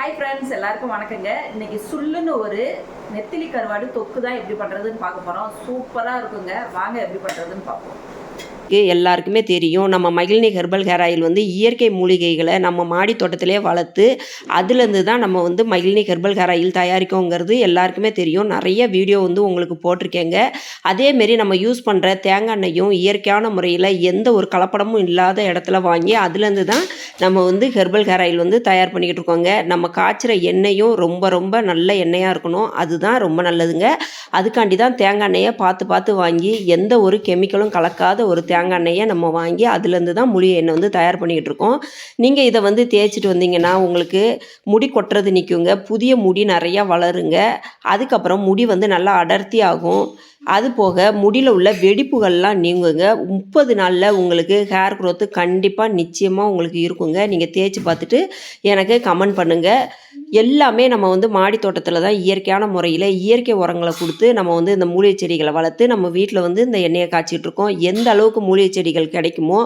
Hi friends, எல்லாருக்கும் வணக்கங்க. இன்னைக்கு சுள்ளுன்னு ஒரு நெத்திலி கருவாடு தொக்கு தான் எப்படி பண்ணுறதுன்னு பார்க்க போகிறோம். சூப்பராக இருக்குங்க. வாங்க எப்படி பண்ணுறதுன்னு பார்ப்போம். எல்லாருக்குமே தெரியும். நம்ம மகிழினி ஹெர்பல் ஹேர் ஆயில் வந்து இயற்கை மூலிகைகளை நம்ம மாடி தோட்டத்திலே வளர்த்து அதுலேருந்து தான் நம்ம வந்து மகிழினி ஹெர்பல் ஹேர் ஆயில் தயாரிக்கோங்கிறது எல்லாருக்குமே தெரியும். நிறைய வீடியோ வந்து உங்களுக்கு போட்டிருக்கேங்க. அதேமாரி நம்ம யூஸ் பண்ணுற தேங்காய் எண்ணெயும் இயற்கையான முறையில் எந்த ஒரு கலப்படமும் இல்லாத இடத்துல வாங்கி அதுலேருந்து தான் நம்ம வந்து ஹெர்பல் ஹேர் ஆயில் வந்து தயார் பண்ணிக்கிட்டு இருக்கோங்க. நம்ம காய்ச்சிற எண்ணெயும் ரொம்ப ரொம்ப நல்ல எண்ணெயாக இருக்கணும். அதுதான் ரொம்ப நல்லதுங்க. அதுக்காண்டி தான் தேங்காய் எண்ணெயை பார்த்து பார்த்து வாங்கி எந்த ஒரு கெமிக்கலும் கலக்காத ஒரு தேங்காய் எண்ணெயை நம்ம வாங்கி அதுலேருந்து தான் மூலிகை எண்ணெய் வந்து தயார் பண்ணிக்கிட்டு இருக்கோம். நீங்கள் இதை வந்து தேய்ச்சிட்டு வந்தீங்கன்னா உங்களுக்கு முடி கொட்டுறது நிற்குங்க. புதிய முடி நிறையா வளருங்க. அதுக்கப்புறம் முடி வந்து நல்லா அடர்த்தி ஆகும். அது போக முடியில் உள்ள வெடிப்புகள்லாம் நீங்குங்க. 30 நாளில் உங்களுக்கு ஹேர் க்ரோத்து கண்டிப்பாக நிச்சயமாக உங்களுக்கு இருக்குங்க. நீங்கள் தேய்ச்சி பார்த்துட்டு எனக்கு கமெண்ட் பண்ணுங்கள். எல்லாமே நம்ம வந்து மாடி தோட்டத்தில் தான் இயற்கையான முறையில் இயற்கை உரங்களை கொடுத்து நம்ம வந்து இந்த மூலிகை செடிகளை வளர்த்து நம்ம வீட்டில் வந்து இந்த எண்ணெயை காய்ச்சிட்ருக்கோம். எந்த அளவுக்கு மூலிகை செடிகள் கிடைக்குமோ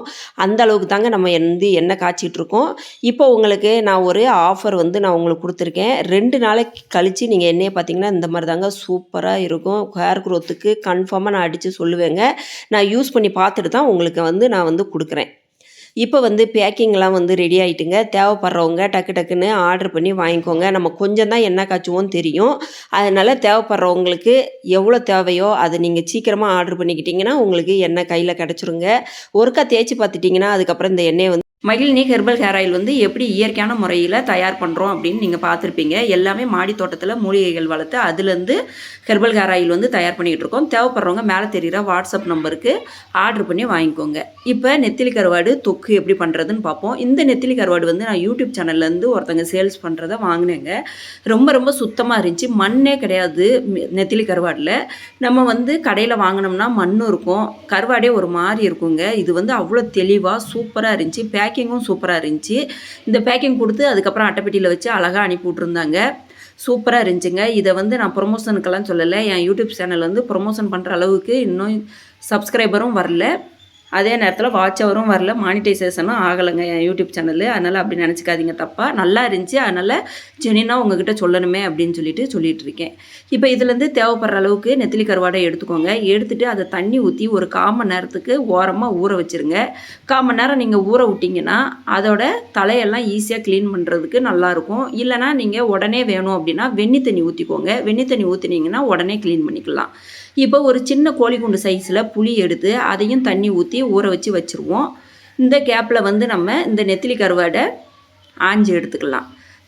அந்த அளவுக்கு தாங்க நம்ம எண்ணெய் காய்ச்சிட்ருக்கோம். இப்போ உங்களுக்கு நான் ஒரு ஆஃபர் வந்து நான் உங்களுக்கு கொடுத்துருக்கேன். 2 நாளைக்கு கழித்து நீங்கள் எண்ணெயை பார்த்தீங்கன்னா இந்த மாதிரி தாங்க சூப்பராக இருக்கும். ஹேர் க்ரோத்துக்கு கன்ஃபார்மாக நான் அடித்து சொல்லுவேங்க. நான் யூஸ் பண்ணி பார்த்துட்டு தான் உங்களுக்கு வந்து நான் வந்து கொடுக்குறேன். இப்போ வந்து பேக்கிங்லாம் வந்து ரெடி ஆகிட்டுங்க. தேவைப்படுறவங்க டக்கு டக்குன்னு ஆர்டர் பண்ணி வாங்கிக்கோங்க. நம்ம கொஞ்சம் தான் எண்ணெய் காய்ச்சுவோம் தெரியும். அதனால் தேவைப்படுறவங்களுக்கு எவ்வளோ தேவையோ அதை நீங்கள் சீக்கிரமாக ஆர்டர் பண்ணிக்கிட்டிங்கன்னா உங்களுக்கு எண்ணெய் கையில் கிடச்சிருங்க. ஒருக்கா தேய்ச்சி பார்த்துட்டிங்கன்னா அதுக்கப்புறம் இந்த எண்ணெயை வந்து மகிழினி ஹெர்பல் ஹேர் ஆயில் வந்து எப்படி இயற்கையான முறையில் தயார் பண்ணுறோம் அப்படின்னு நீங்கள் பார்த்துருப்பீங்க. எல்லாமே மாடி தோட்டத்தில் மூலிகைகள் வளர்த்து அதுலேருந்து ஹெர்பல் ஹேர் ஆயில் வந்து தயார் பண்ணிகிட்டு இருக்கோம். தேவைப்படுறவங்க மேலே தெரிகிற வாட்ஸ்அப் நம்பருக்கு ஆர்டர் பண்ணி வாங்கிக்கோங்க. இப்போ நெத்திலி கருவாடு தொக்கு எப்படி பண்ணுறதுன்னு பார்ப்போம். இந்த நெத்திலி கருவாடு வந்து நான் யூடியூப் சேனல்லேருந்து ஒருத்தங்க சேல்ஸ் பண்ணுறதை வாங்கினேங்க. ரொம்ப ரொம்ப சுத்தமாக இருந்துச்சு. மண்ணே கிடையாது நெத்திலி கருவாடில். நம்ம வந்து கடையில் வாங்கினோம்னா மண்ணும் இருக்கும், கருவாடே ஒரு மாதிரி இருக்குங்க. இது வந்து அவ்வளோ தெளிவாக சூப்பராக இருந்துச்சு. பேக்கிங்கும் சூப்பராக இருந்துச்சு. இந்த பேக்கிங் கொடுத்து அதுக்கப்புறம் அட்டைப்பெட்டியில் வச்சு அழகாக அனுப்பி விட்ருந்தாங்க. சூப்பராக இருந்துச்சுங்க. இதை வந்து நான் ப்ரொமோஷனுக்கெல்லாம் சொல்லலை. என் யூடியூப் சேனல் வந்து ப்ரொமோஷன் பண்ணுற அளவுக்கு இன்னும் சப்ஸ்கிரைபரும் வரல. அதே நேரத்தில் வாட்ச் ஹவரும் வரல, மானிட்டைசேஷனும் ஆகலைங்க என் யூடியூப் சேனல். அதனால் அப்படி நினச்சிக்காதீங்க தப்பாக. நல்லா இருந்துச்சு, அதனால் ஜெனினாக உங்ககிட்ட சொல்லணுமே அப்படின்னு சொல்லிட்டு இருக்கேன். இப்போ இதுலேருந்து தேவைப்படுற அளவுக்கு நெத்திலி கருவாடை எடுத்துக்கோங்க. எடுத்துகிட்டு அதை தண்ணி ஊற்றி ஒரு 1/4 மணி நேரத்துக்கு ஓரமாக ஊற வச்சுருங்க. 1/4 மணி நேரம் நீங்கள் ஊற விட்டிங்கன்னா அதோட தலையெல்லாம் ஈஸியாக க்ளீன் பண்ணுறதுக்கு நல்லாயிருக்கும். இல்லைனா நீங்கள் உடனே வேணும் அப்படின்னா வெந்நி தண்ணி ஊற்றிக்கோங்க. வெந்நி தண்ணி ஊற்றினீங்கன்னா உடனே க்ளீன் பண்ணிக்கலாம். இப்போ ஒரு சின்ன கோழி குண்டு சைஸில் புளி எடுத்து அதையும் தண்ணி ஊற்றி ஊற வச்சு வச்சுருவோம். இந்த கேப்பில் வந்து நம்ம இந்த நெத்திலி கருவாடை ஆஞ்சி எடுத்துக்கலாம்.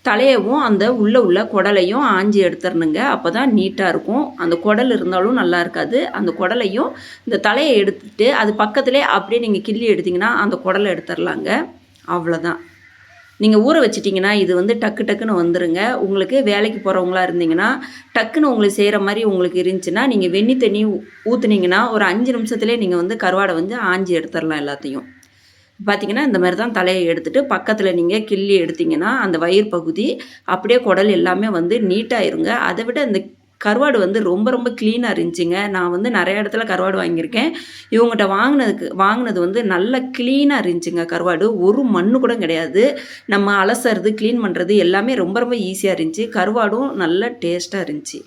தலையவும் அந்த உள்ள குடலையும் ஆஞ்சி எடுத்துடணுங்க. அப்போ தான் நீட்டாக இருக்கும். அந்த குடல் இருந்தாலும் நல்லா இருக்காது. அந்த குடலையும் இந்த தலையை எடுத்துட்டு அது பக்கத்துலேயே அப்படியே நீங்கள் கிள்ளி எடுத்திங்கன்னா அந்த குடலை எடுத்துடலாங்க. அவ்வளோதான். நீங்கள் ஊற வச்சிட்டிங்கன்னா இது வந்து டக்கு டக்குன்னு வந்துடுங்க. உங்களுக்கு வேலைக்கு போகிறவங்களா இருந்தீங்கன்னா டக்குன்னு உங்களுக்கு செய்கிற மாதிரி உங்களுக்கு இருந்துச்சுன்னா நீங்கள் வெந்நி தண்ணி ஊற்றுனீங்கன்னா ஒரு 5 நிமிஷத்துலேயே நீங்கள் வந்து கருவாடை வந்து ஆஞ்சி எடுத்துடலாம். எல்லாத்தையும் பார்த்திங்கன்னா இந்த மாதிரி தான் தலையை எடுத்துகிட்டு பக்கத்தில் நீங்கள் கிள்ளி எடுத்திங்கன்னா அந்த வயிறு பகுதி அப்படியே குடல் எல்லாமே வந்து நீட்டாகிருங்க. அதை விட இந்த கருவாடு வந்து ரொம்ப ரொம்ப க்ளீனாக இருந்துச்சுங்க. நான் வந்து நிறைய இடத்துல கருவாடு வாங்கியிருக்கேன். இவங்ககிட்ட வாங்கினது வந்து நல்ல க்ளீனாக இருந்துச்சுங்க. கருவாடு ஒரு மண்ணு கூட கிடையாது. நம்ம அலசுறது க்ளீன் பண்ணுறது எல்லாமே ரொம்ப ரொம்ப ஈஸியாக இருந்துச்சு. கருவாடும் நல்ல டேஸ்ட்டாக இருந்துச்சு.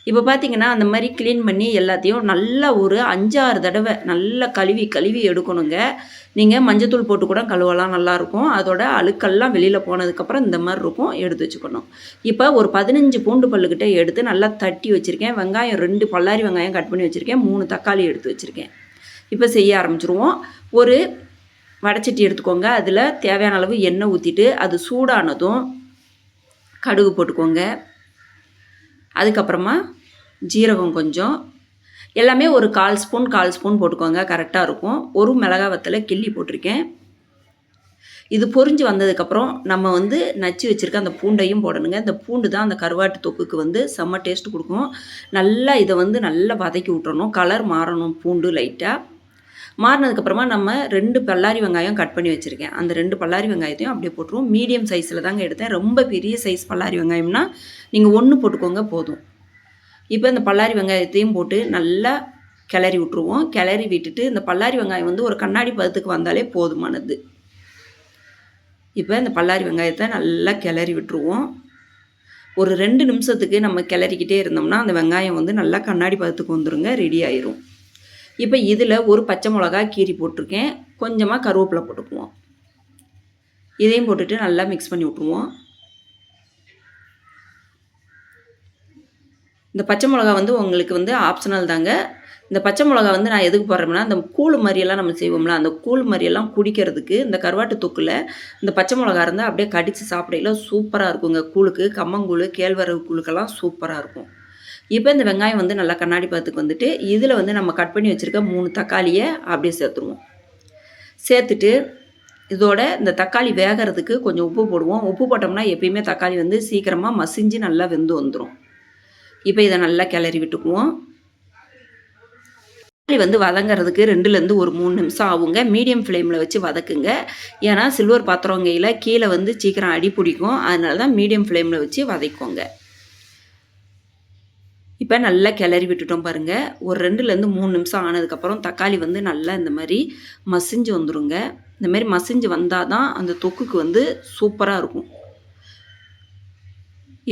இப்போ பார்த்திங்கன்னா அந்த மாதிரி க்ளீன் பண்ணி எல்லாத்தையும் நல்லா ஒரு 5-6 தடவை நல்லா கழுவி எடுக்கணுங்க. நீங்கள் மஞ்சத்தூள் போட்டு கூட கழுவலாம், நல்லாயிருக்கும். அதோட அழுக்கெல்லாம் வெளியில் போனதுக்கப்புறம் இந்த மாதிரி இருக்கும், எடுத்து வச்சுக்கணும். இப்போ ஒரு 15 பூண்டு பல்லுக்கிட்ட எடுத்து நல்லா தட்டி வச்சுருக்கேன். வெங்காயம் 2 பல்லாரி வெங்காயம் கட் பண்ணி வச்சுருக்கேன். 3 தக்காளி எடுத்து வச்சுருக்கேன். இப்போ செய்ய ஆரம்பிச்சிருவோம். ஒரு வடைச்சட்டி எடுத்துக்கோங்க. அதில் தேவையான அளவு எண்ணெய் ஊற்றிட்டு அது சூடானதும் கடுகு போட்டுக்கோங்க. அதுக்கப்புறமா ஜீரகம் கொஞ்சம், எல்லாமே ஒரு 1/4 ஸ்பூன் போட்டுக்கோங்க, கரெக்டாக இருக்கும். ஒரு மிளகாய் வத்தலை கிள்ளி போட்டிருக்கேன். இது பொரிஞ்சு வந்ததுக்கப்புறம் நம்ம வந்து நச்சு வச்சுருக்க அந்த பூண்டையும் போடணுங்க. இந்த பூண்டு தான் அந்த கருவாட்டு தொக்குக்கு வந்து செம்ம டேஸ்ட் கொடுக்கும். நல்லா இதை வந்து நல்லா வதக்கி விட்டுறணும். கலர் மாறணும் பூண்டு லைட்டாக. மாறினதுக்கப்புறமா நம்ம 2 பல்லாரி வெங்காயம் கட் பண்ணி வச்சுருக்கேன். அந்த 2 பல்லாரி வெங்காயத்தையும் அப்படியே போட்டுருவோம். மீடியம் சைஸில் தாங்க எடுத்தேன். ரொம்ப பெரிய சைஸ் பல்லாரி வெங்காயம்னா நீங்கள் 1 போட்டுக்கோங்க போதும். இப்போ இந்த பல்லாரி வெங்காயத்தையும் போட்டு நல்லா கிளறி விட்ருவோம். கிளறி விட்டுட்டு இந்த பல்லாரி வெங்காயம் வந்து ஒரு கண்ணாடி பதத்துக்கு வந்தாலே போதுமானது. இப்போ இந்த பல்லாரி வெங்காயத்தை நல்லா கிளறி விட்டுருவோம். ஒரு 2 நிமிஷத்துக்கு நம்ம கிளறிக்கிட்டே இருந்தோம்னா அந்த வெங்காயம் வந்து நல்லா கண்ணாடி பதத்துக்கு வந்துருங்க, ரெடி ஆயிரும். இப்போ இதில் ஒரு பச்சை மிளகா கீரி போட்டிருக்கேன், கொஞ்சமாக கருவேப்பிலை போட்டுக்குவோம். இதையும் போட்டுட்டு நல்லா மிக்ஸ் பண்ணி விட்ருவோம். இந்த பச்சை மிளகா வந்து உங்களுக்கு வந்து ஆப்ஷனல் தாங்க. இந்த பச்சை மிளகா வந்து நான் எதுக்கு போடுறேன்னா, அந்த கூழ் மாதிரியெல்லாம் நம்ம செய்வோம்ல, அந்த கூழ் மாதிரியெல்லாம் குடிக்கிறதுக்கு இந்த கருவாட்டு தொக்கில் இந்த பச்சை மிளகா இருந்தால் அப்படியே கடித்து சாப்பிடையில சூப்பராக இருக்குங்க. கூழுக்கு, கம்மங்கூழ், கேழ்வரகு கூழுக்கெல்லாம் சூப்பராக இருக்கும். இப்போ இந்த வெங்காயம் வந்து நல்லா கண்ணாடி பதத்துக்கு வந்துட்டு, இதில் வந்து நம்ம கட் பண்ணி வச்சுருக்க 3 தக்காளியை அப்படியே சேர்த்துருவோம். சேர்த்துட்டு இதோட இந்த தக்காளி வேகிறதுக்கு கொஞ்சம் உப்பு போடுவோம். உப்பு போட்டோம்னா எப்பயுமே தக்காளி வந்து சீக்கிரமாக மசிஞ்சு நல்லா வெந்து வந்துடும். இப்போ இதை நல்லா கிளறி விட்டுக்குவோம். தக்காளி வந்து வதங்கிறதுக்கு 2லேருந்து ஒரு 3 நிமிஷம் ஆகுங்க. மீடியம் ஃப்ளேமில் வச்சு வதக்குங்க. ஏன்னா சில்வர் பாத்திரங்கையில் கீழே வந்து சீக்கிரம் அடி பிடிக்கும். அதனால தான் மீடியம் ஃப்ளேமில் வச்சு வதக்குவோங்க. இப்போ நல்லா கிளறி விட்டுட்டோம் பாருங்கள். ஒரு 2லேருந்து 3 நிமிஷம் ஆனதுக்கப்புறம் தக்காளி வந்து நல்லா இந்த மாதிரி மசிஞ்சு வந்துடுங்க. இந்த மாதிரி மசிஞ்சு வந்தால் தான் அந்த தொக்குக்கு வந்து சூப்பராக இருக்கும்.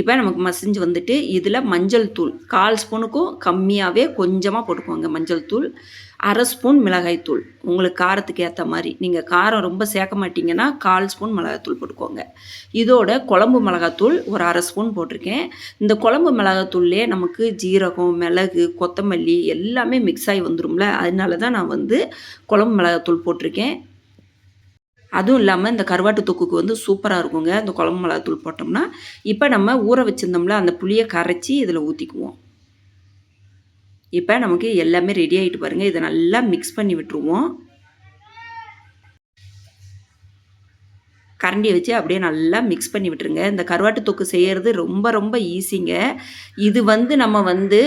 இப்போ நமக்கு மசிஞ்சு வந்துட்டு இதில் மஞ்சள் தூள் 1/4 ஸ்பூனுக்கும் கம்மியாகவே கொஞ்சமாக போட்டுக்கோங்க. மஞ்சள் தூள் 1/2 ஸ்பூன் மிளகாய்த்தூள், உங்களுக்கு காரத்துக்கு ஏற்ற மாதிரி. நீங்கள் காரம் ரொம்ப சேர்க்க மாட்டிங்கன்னா 1/4 ஸ்பூன் மிளகாய்த்தூள் போட்டுக்கோங்க. இதோட குழம்பு மிளகாத்தூள் ஒரு 1/2 ஸ்பூன் போட்டிருக்கேன். இந்த குழம்பு மிளகாத்தூள்லேயே நமக்கு ஜீரகம், மிளகு, கொத்தமல்லி எல்லாமே மிக்ஸ் ஆகி வந்துடும்ல, அதனால தான் நான் வந்து குழம்பு மிளகாத்தூள் போட்டிருக்கேன். அதுவும் இல்லாமல் இந்த கருவாட்டு தொக்குக்கு வந்து சூப்பராக இருக்குங்க இந்த குழம்பு மிளகாத்தூள் போட்டோம்னா. இப்போ நம்ம ஊற வச்சுருந்தோம்ல அந்த புளியை கரைச்சி இதில் ஊற்றிக்குவோம். இப்போ நமக்கு எல்லாமே ரெடி ஆகிட்டு பாருங்கள். இதை நல்லா மிக்ஸ் பண்ணி விட்டுருவோம். கரண்டியை வச்சு அப்படியே நல்லா மிக்ஸ் பண்ணி விட்டுருங்க. இந்த கருவாட்டு தொக்கு செய்கிறது ரொம்ப ரொம்ப ஈஸிங்க. இது வந்து நம்ம வந்து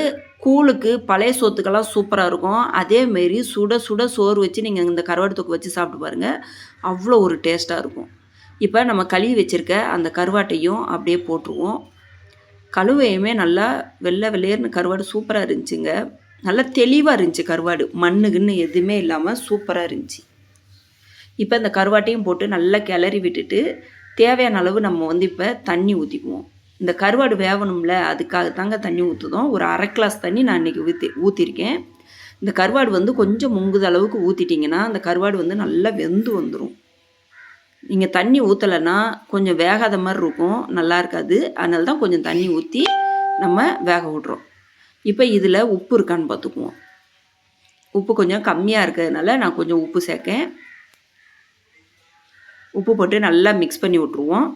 கூழுக்கு, பழைய சோத்துக்கெல்லாம் சூப்பராக இருக்கும். அதேமாரி சுட சுட சோறு வச்சு நீங்கள் இந்த கருவாட்டு தொக்கு வச்சு சாப்பிட்டு பாருங்கள், அவ்வளோ ஒரு டேஸ்ட்டாக இருக்கும். இப்போ நம்ம கழுவி வச்சுருக்க அந்த கருவாட்டையும் அப்படியே போட்டுருவோம். கழுவையுமே நல்லா வெள்ளை வெள்ளையர்னு கருவாடு சூப்பராக இருந்துச்சுங்க. நல்லா தெளிவாக இருந்துச்சு கருவாடு, மண்ணுக்குன்னு எதுவுமே இல்லாமல் சூப்பராக இருந்துச்சு. இப்போ இந்த கருவாட்டையும் போட்டு நல்லா கிளறி விட்டுட்டு தேவையான அளவு நம்ம வந்து இப்போ தண்ணி ஊற்றிக்குவோம். இந்த கருவாடு வேகணும்ல, அதுக்காக தாங்க தண்ணி ஊற்றுதோம். ஒரு 1/2 கிளாஸ் தண்ணி நான் இன்றைக்கி ஊற்றிருக்கேன். இந்த கருவாடு வந்து கொஞ்சம் முங்குத அளவுக்கு ஊற்றிட்டிங்கன்னா அந்த கருவாடு வந்து நல்லா வெந்து வந்துடும். நீங்கள் தண்ணி ஊற்றலைன்னா கொஞ்சம் வேகாத மாதிரி இருக்கும், நல்லா இருக்காது. அதனால தான் கொஞ்சம் தண்ணி ஊற்றி நம்ம வேக விட்றோம். இப்போ இதில் உப்பு இருக்கான்னு பார்த்துக்குவோம். உப்பு கொஞ்சம் கம்மியாக இருக்கிறதுனால நான் கொஞ்சம் உப்பு சேர்க்கேன். உப்பு போட்டு நல்லா மிக்ஸ் பண்ணி விட்ருவோம்.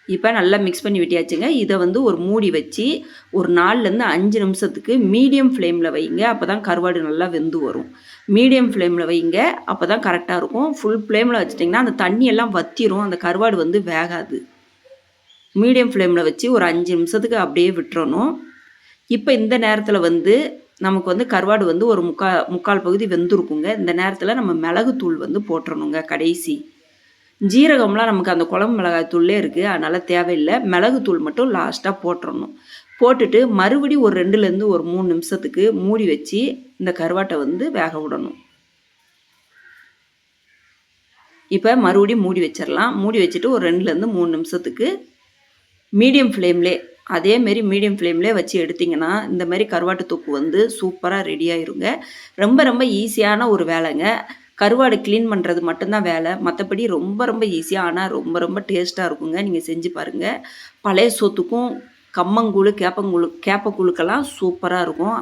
இப்போ நல்லா மிக்ஸ் பண்ணி விட்டியாச்சுங்க. இதை வந்து ஒரு மூடி வச்சு ஒரு 4லேருந்து 5 நிமிஷத்துக்கு மீடியம் ஃப்ளேமில் வைங்க. அப்போ தான் கருவாடு நல்லா வெந்து வரும். மீடியம் ஃப்ளேமில் வைங்க, அப்போ தான் கரெக்டாக இருக்கும். ஃபுல் ஃப்ளேமில் வச்சிட்டிங்கன்னா அந்த தண்ணியெல்லாம் வற்றிரும், அந்த கருவாடு வந்து வேகாது. மீடியம் ஃப்ளேமில் வச்சு ஒரு 5 நிமிஷத்துக்கு அப்படியே விட்டுறணும். இப்போ இந்த நேரத்தில் வந்து நமக்கு வந்து கருவாடு வந்து ஒரு முக்கால் பகுதி வெந்திருக்குங்க. இந்த நேரத்தில் நம்ம மிளகுத்தூள் வந்து போட்டுறணுங்க கடைசி. ஜீரகம்லாம் நமக்கு அந்த குழம்பு மிளகாய் தூள்லே இருக்குது, அதனால் தேவையில்லை. மிளகுத்தூள் மட்டும் லாஸ்ட்டாக போட்டுறணும். போட்டுட்டு மறுபடியும் ஒரு 2லேருந்து ஒரு 3 நிமிஷத்துக்கு மூடி வச்சு இந்த கருவாட்டை வந்து வேக விடணும். இப்போ மறுபடியும் மூடி வச்சிடலாம். மூடி வச்சுட்டு ஒரு 2லேருந்து 3 நிமிஷத்துக்கு மீடியம் ஃப்ளேம்லே, அதேமாரி மீடியம் ஃப்ளேம்லே வச்சு எடுத்திங்கன்னா இந்த மாதிரி கருவாட்டு தொக்கு வந்து சூப்பராக ரெடி ஆயிருங்க. ரொம்ப ரொம்ப ஈஸியான ஒரு வேலைங்க. கருவாடு க்ளீன் பண்ணுறது மட்டும்தான் வேலை, மற்றபடி ரொம்ப ரொம்ப ஈஸியாக, ஆனால் ரொம்ப ரொம்ப டேஸ்ட்டாக இருக்குங்க. நீங்கள் செஞ்சு பாருங்கள். பழைய சோத்துக்கும் கம்மங்கூழ், கேப்பக்கூழுக்கெல்லாம் சூப்பராக இருக்கும்,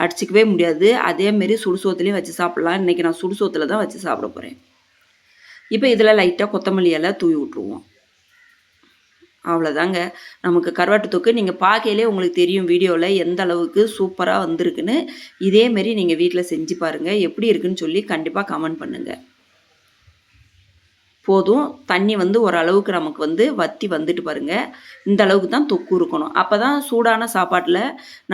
அடிச்சிக்கவே முடியாது. அதேமாரி சுடுசோத்துலேயும் வச்சு சாப்பிட்லாம். இன்றைக்கி நான் சுடுசோத்தில் தான் வச்சு சாப்பிட போகிறேன். இப்போ இதில் லைட்டாக கொத்தமல்லி இலை தூவி விட்ருவோம். அவ்வளோதாங்க நமக்கு கருவாட்டு தொக்கு. நீங்கள் பார்க்கையிலே உங்களுக்கு தெரியும் வீடியோவில் எந்த அளவுக்கு சூப்பராக வந்திருக்குன்னு. இதேமாரி நீங்கள் வீட்டில் செஞ்சு பாருங்கள், எப்படி இருக்குன்னு சொல்லி கண்டிப்பாக கமெண்ட் பண்ணுங்கள். போதும், தண்ணி வந்து ஓரளவுக்கு நமக்கு வந்து வற்றி வந்துட்டு பாருங்கள். இந்த அளவுக்கு தான் தொக்கு இருக்கணும். அப்போ தான் சூடான சாப்பாட்டில்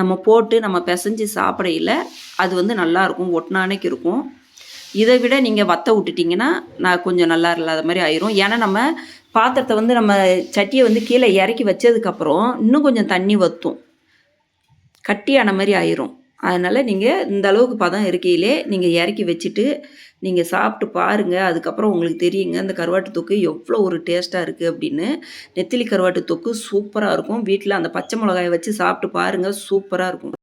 நம்ம போட்டு நம்ம பிசைஞ்சு சாப்பிடையில் அது வந்து நல்லாயிருக்கும், ஒட்டினானைக்கு இருக்கும். இதை விட நீங்கள் வற்ற விட்டுட்டிங்கன்னா நான் கொஞ்சம் நல்லா இல்லாத மாதிரி ஆயிரும். ஏன்னா நம்ம பாத்திரத்தை வந்து நம்ம சட்டியை வந்து கீழே இறக்கி வச்சதுக்கப்புறம் இன்னும் கொஞ்சம் தண்ணி வற்றும், கட்டியான மாதிரி ஆயிரும். அதனால் நீங்கள் இந்த அளவுக்கு பதம் இருக்கையிலே நீங்கள் இறக்கி வச்சுட்டு நீங்கள் சாப்பிட்டு பாருங்கள். அதுக்கப்புறம் உங்களுக்கு தெரியுங்க இந்த கருவாட்டு தொக்கு எவ்வளோ ஒரு டேஸ்ட்டாக இருக்குது அப்படின்னு. நெத்திலி கருவாட்டு தொக்கு சூப்பராக இருக்கும். வீட்டில் அந்த பச்சை மிளகாய வச்சு சாப்பிட்டு பாருங்கள், சூப்பராக இருக்கும்.